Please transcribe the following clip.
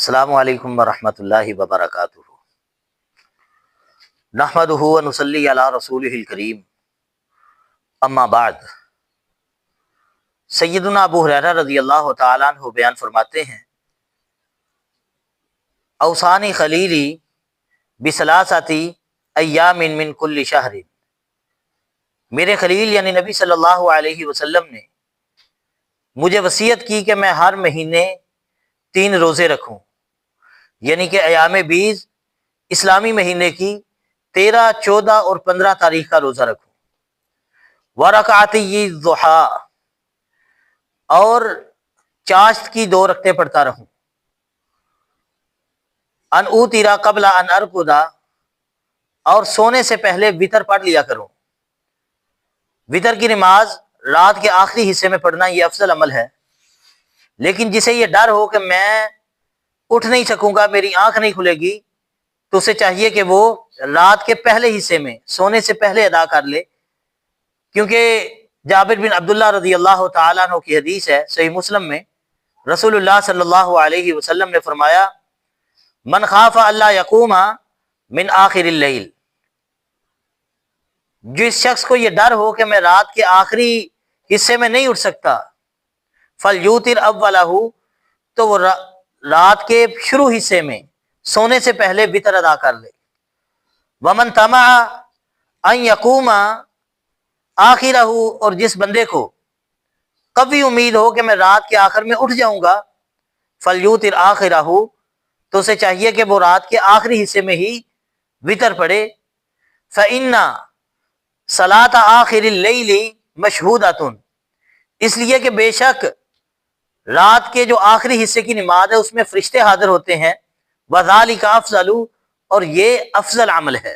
السلام علیکم ورحمۃ اللہ وبرکاتہ۔ نحمدہ و نصلی علی رسولہ الکریم، اما بعد۔ سیدنا ابو ہریرہ رضی اللہ تعالیٰ عنہ بیان فرماتے ہیں، اوصانی خلیلی بثلاثۃ ایام من کل شہر، میرے خلیل یعنی نبی صلی اللہ علیہ وسلم نے مجھے وصیت کی کہ میں ہر مہینے 3 روزے رکھوں، یعنی کہ ایام بیض اسلامی مہینے کی 13، 14 اور 15 تاریخ کا روزہ رکھوں، ورکعتی الضحیٰ، اور چاشت کی 2 رکعتیں پڑھتا رہوں، ان اوتر قبل ان ارقد، اور سونے سے پہلے وتر پڑھ لیا کروں۔ وتر کی نماز رات کے آخری حصے میں پڑھنا یہ افضل عمل ہے، لیکن جسے یہ ڈر ہو کہ میں اٹھ نہیں سکوں گا، میری آنکھ نہیں کھلے گی، تو اسے چاہیے کہ وہ رات کے پہلے حصے میں سونے سے پہلے ادا کر لے، کیونکہ جابر بن عبداللہ رضی اللہ تعالیٰ عنہ کی حدیث ہے صحیح مسلم میں، رسول اللہ صلی اللہ علیہ وسلم نے فرمایا، من خاف اللہ یقوم من آخر اللیل، جس شخص کو یہ ڈر ہو کہ میں رات کے آخری حصے میں نہیں اٹھ سکتا، فلیوتر اولہ، تو وہ رات کے شروع حصے میں سونے سے پہلے وتر ادا کر لے۔ ومن طمع ان یقوم آخرہ، اور جس بندے کو قوی امید ہو کہ میں رات کے آخر میں اٹھ جاؤں گا، فلیوتر آخرہ، تو اسے چاہیے کہ وہ رات کے آخری حصے میں ہی وتر پڑھے۔ فإن صلاۃ آخر اللیل مشہودۃ، اس لیے کہ بے شک رات کے جو آخری حصے کی نماز ہے اس میں فرشتے حاضر ہوتے ہیں، وذالک افضل، اور یہ افضل عمل ہے۔